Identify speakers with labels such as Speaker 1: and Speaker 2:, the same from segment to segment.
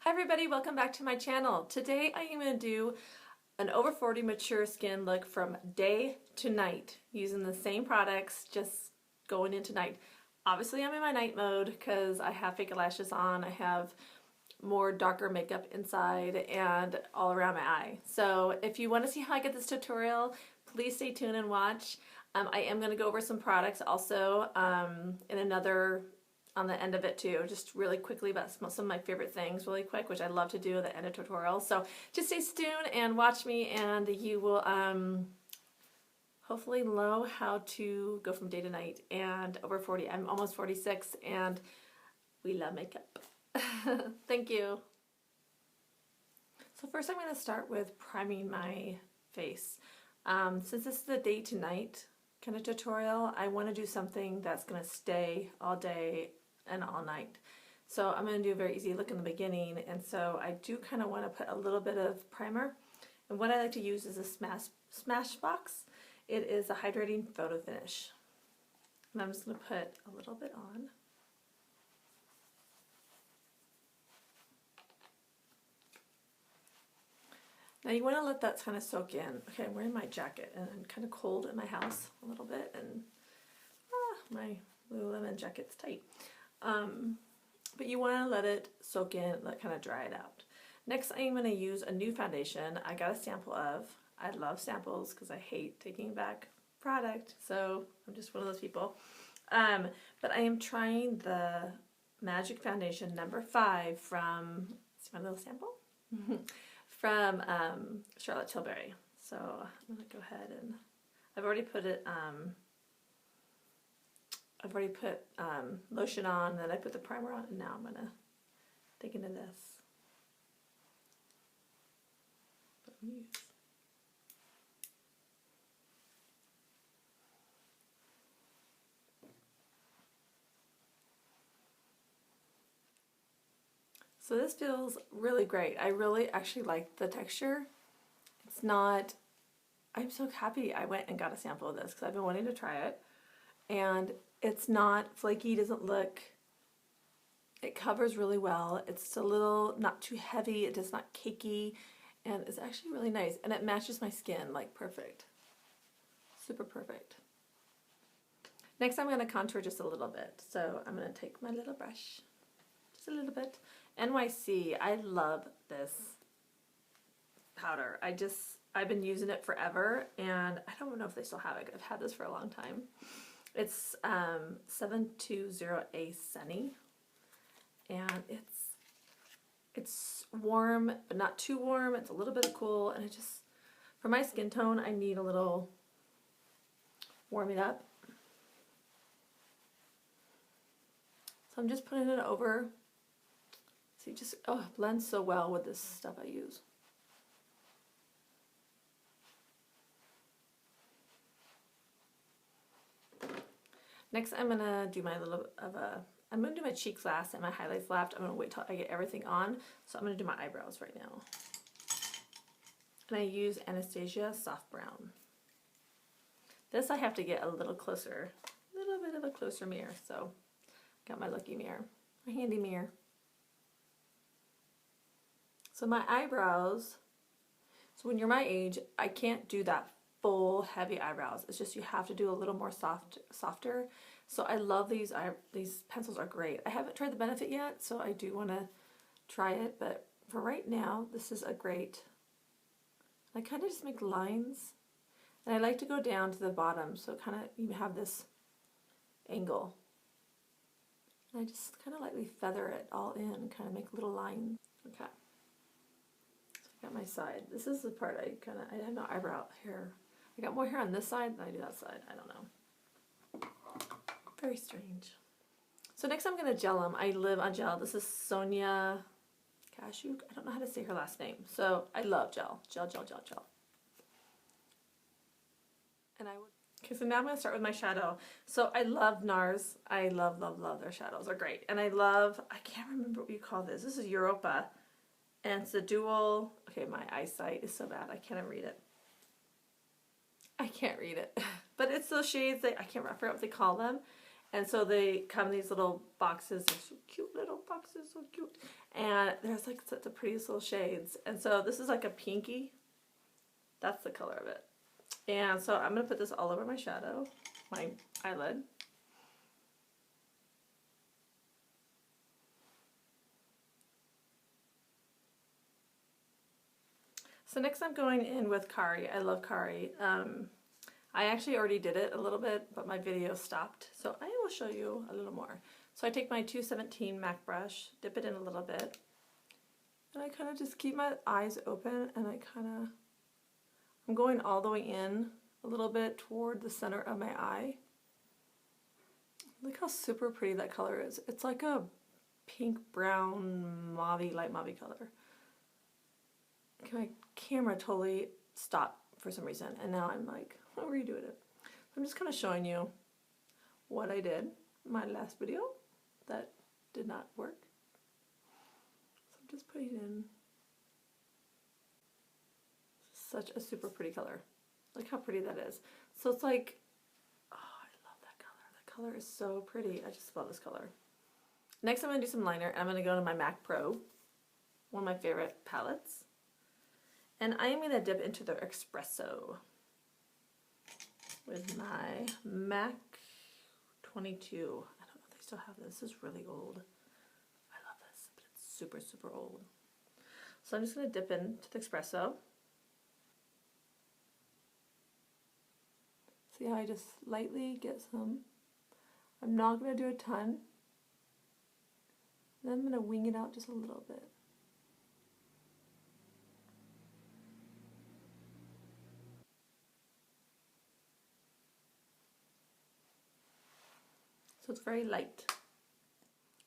Speaker 1: Hi everybody, welcome back to my channel. Today I am going to do an over 40 mature skin look from day to night using the same products, just going into night. Obviously I'm in my night mode because I have fake lashes on, I have more darker makeup inside and all around my eye. So if you want to see how I get this tutorial, please stay tuned and watch. I am going to go over some products also in another on the end of it too, just really quickly about some of my favorite things really quick, which I love to do at the end of tutorials. So just stay tuned and watch me and you will hopefully know how to go from day to night and over 40. I'm almost 46 and we love makeup. Thank you. So first I'm going to start with priming my face. Since this is the day to night kind of tutorial, I want to do something that's going to stay all day and all night. So I'm going to do a very easy look in the beginning, and so I do kind of want to put a little bit of primer. And what I like to use is a Smashbox. It is a hydrating photo finish. And I'm just going to put a little bit on. Now you want to let that kind of soak in. Okay, I'm wearing my jacket and I'm kind of cold in my house a little bit, and my Lululemon jacket's tight. But you want to let it soak in, let kind of dry it out. Next I'm going to use a new foundation I got a sample of. I love samples because I hate taking back product, so I'm just one of those people. But I am trying the Magic Foundation number 5 from, see my little sample? From Charlotte Tilbury. So I'm going to go ahead and I've already put it, lotion on, and then I put the primer on, and now I'm going to dig into this. So this feels really great. I really actually like the texture. It's not, I'm so happy I went and got a sample of this because I've been wanting to try it. And it's not flaky, doesn't look, it covers really well. It's a little, not too heavy, it does not cakey, and it's actually really nice. And it matches my skin like perfect. Super perfect. Next I'm going to contour just a little bit. So I'm going to take my little brush, just a little bit. NYC, I love this powder. I've been using it forever, and I don't know if they still have it. I've had this for a long time. It's 720A Sunny, and it's warm, but not too warm. It's a little bit cool, and it just, for my skin tone, I need a little warming up. So I'm just putting it over. See, just, oh, it blends so well with this stuff I use. Next I'm going to do my I'm going to do my cheeks last and my highlights last. I'm going to wait till I get everything on. So I'm going to do my eyebrows right now. And I use Anastasia Soft Brown. This I have to get a little closer, a little bit of a closer mirror. So got my lucky mirror, my handy mirror. So my eyebrows, so when you're my age, I can't do that full heavy eyebrows. It's just you have to do a little more softer. So I love these pencils are great. I haven't tried the Benefit yet, so I do want to try it, but for right now this is a great, I kind of just make lines, and I like to go down to the bottom so kind of you have this angle, and I just kind of lightly feather it all in and kind of make little lines. Okay, so I got my side. This is the part I have no eyebrow hair. I got more hair on this side than I do that side. I don't know. Very strange. So next I'm going to gel them. I live on gel. This is Sonia Kashuk. I don't know how to say her last name. So I love gel. Gel. And okay, so now I'm going to start with my shadow. So I love NARS. I love their shadows. They're great. And I can't remember what you call this. This is Europa. And it's a dual, okay, my eyesight is so bad. I can't read it. But it's those shades that I forget what they call them, And so they come in these little boxes. They're so cute, little boxes, so cute. And there's like such the prettiest little shades. And so this is like a pinky. That's the color of it. And so I'm going to put this all over my shadow, my eyelid. So next I'm going in with Kari. I love Kari. I actually already did it a little bit, but my video stopped. So I will show you a little more. So I take my 217 MAC brush, dip it in a little bit, and I kind of just keep my eyes open, and I'm going all the way in a little bit toward the center of my eye. Look how super pretty that color is. It's like a pink, brown, mauve, light mauve color. My camera totally stopped for some reason, and now I'm like, I'll redo it. I'm just kind of showing you what I did in my last video that did not work. So I'm just putting in such a super pretty color. Look how pretty that is. So it's like, oh, I love that color. That color is so pretty. I just love this color. Next I'm going to do some liner, and I'm going to go to my MAC Pro, one of my favorite palettes. And I am going to dip into the Espresso with my MAC 22. I don't know if they still have this. This is really old. I love this, but it's super, super old. So I'm just going to dip into the Espresso. See how I just lightly get some. I'm not going to do a ton. Then I'm going to wing it out just a little bit. So it's very light.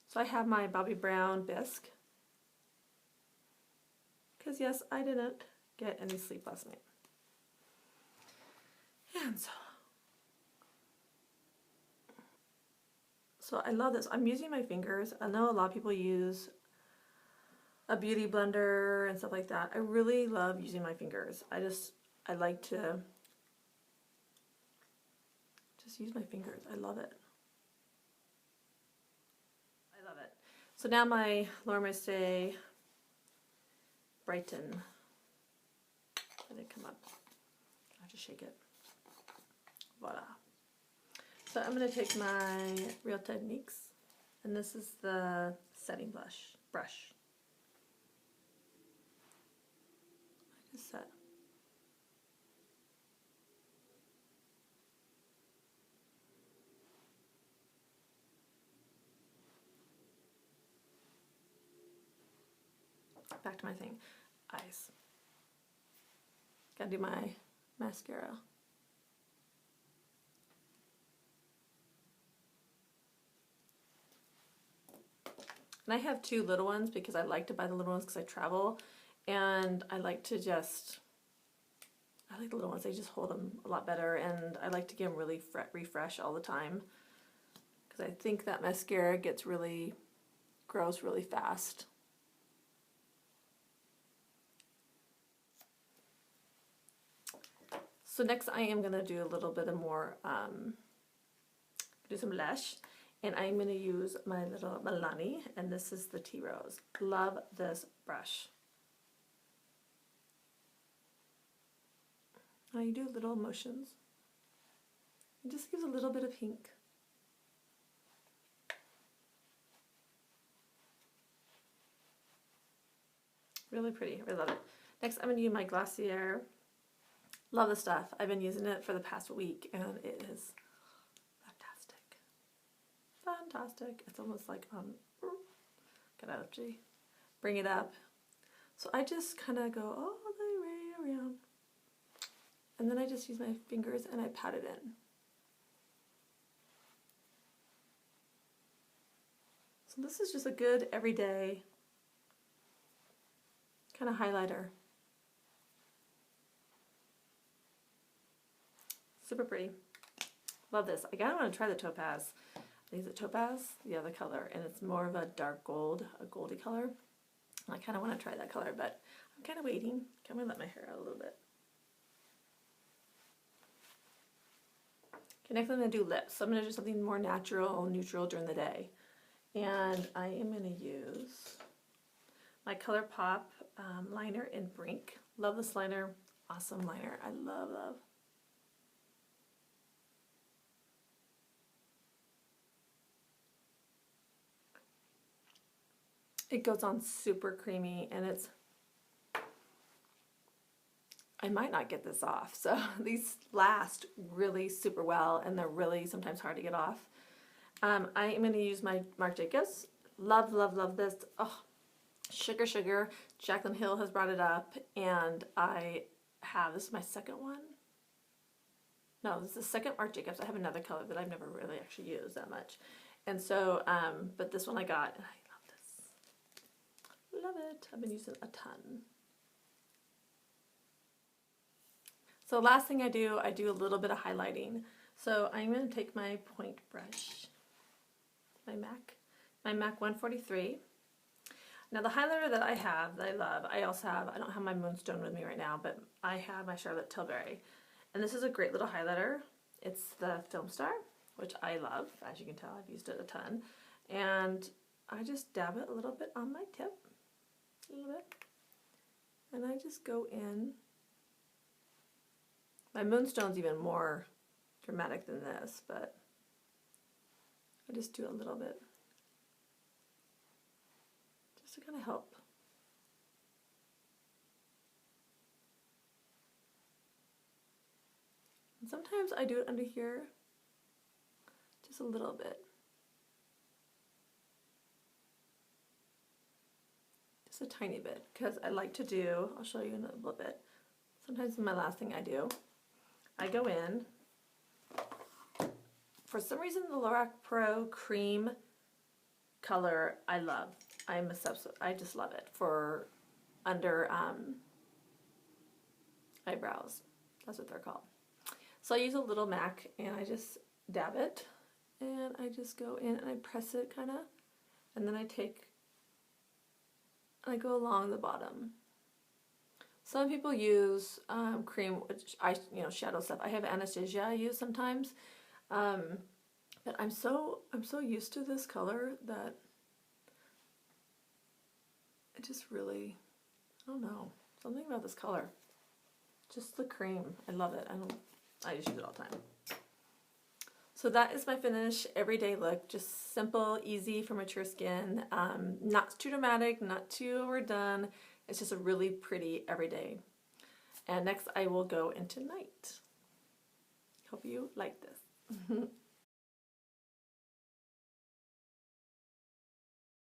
Speaker 1: So I have my Bobbie Brown bisque. Because yes, I didn't get any sleep last night. And so I love this. I'm using my fingers. I know a lot of people use a beauty blender and stuff like that. I really love using my fingers. I like to just use my fingers. I love it. I love it. So now my Laura Mercier Brighten. Let it come up. I have to shake it. Voila. So I'm going to take my Real Techniques, and this is the setting brush. I just set. Back to my thing. Eyes. Gotta do my mascara. And I have two little ones because I like to buy the little ones because I travel, and I like the little ones. They just hold them a lot better, and I like to get them really refresh all the time because I think that mascara grows really fast. So next I am going to do a little bit of more, do some lash. And I'm going to use my little Milani, and this is the Tea Rose. Love this brush. Now you do little motions. It just gives a little bit of pink. Really pretty. I love it. Next I'm going to use my Glossier. Love the stuff. I've been using it for the past week, and it is fantastic. It's almost like get out of G. Bring it up. So I just kind of go all the way around, and then I just use my fingers and I pat it in. So this is just a good everyday kind of highlighter. Super pretty. Love this. I kind of want to try the Topaz. Is it Topaz? Yeah, the color. And it's more of a dark gold, a goldy color. I kind of want to try that color, but I'm kind of waiting. I'm going to let my hair out a little bit. next I'm going to do lips. So I'm going to do something more natural, neutral during the day. And I am going to use my ColourPop liner in Brink. Love this liner. Awesome liner. I love, love. It goes on super creamy, and it's, I might not get this off. So these last really super well, and they're really sometimes hard to get off. I am going to use my Marc Jacobs. Love, love, love this. Oh, Sugar Sugar. Jaclyn Hill has brought it up, and I have, this is my second one. No, this is the second Marc Jacobs. I have another color that I've never really actually used that much. And so, but this one I got, and I love this. Love it. I've been using a ton. So last thing I do a little bit of highlighting. So I'm going to take my point brush, my MAC 143. Now the highlighter that I have, that I love, I also have, I don't have my Moonstone with me right now, but I have my Charlotte Tilbury. And this is a great little highlighter. It's the Film Star, which I love. As you can tell, I've used it a ton. And I just dab it a little bit on my tip, a little bit. And I just go in. My Moonstone's even more dramatic than this, but I just do a little bit. Just to kind of help. And sometimes I do it under here, just a little bit. Just a tiny bit, because I like to do, I'll show you in a little bit. Sometimes my last thing I do, I go in. For some reason, the Lorac Pro Cream color I love. I'm obsessed with. I just love it for under eyebrows. That's what they're called. So I use a little MAC, and I just dab it, and I just go in and I press it kind of, and then I take, and I go along the bottom. Some people use cream, which shadow stuff. I have Anastasia I use sometimes, but I'm so used to this color that it just really, I don't know, something about this color. Just the cream, I love it. I just use it all the time. So that is my finished everyday look. Just simple, easy for mature skin. Not too dramatic, not too overdone. It's just a really pretty everyday. And next I will go into night. Hope you like this.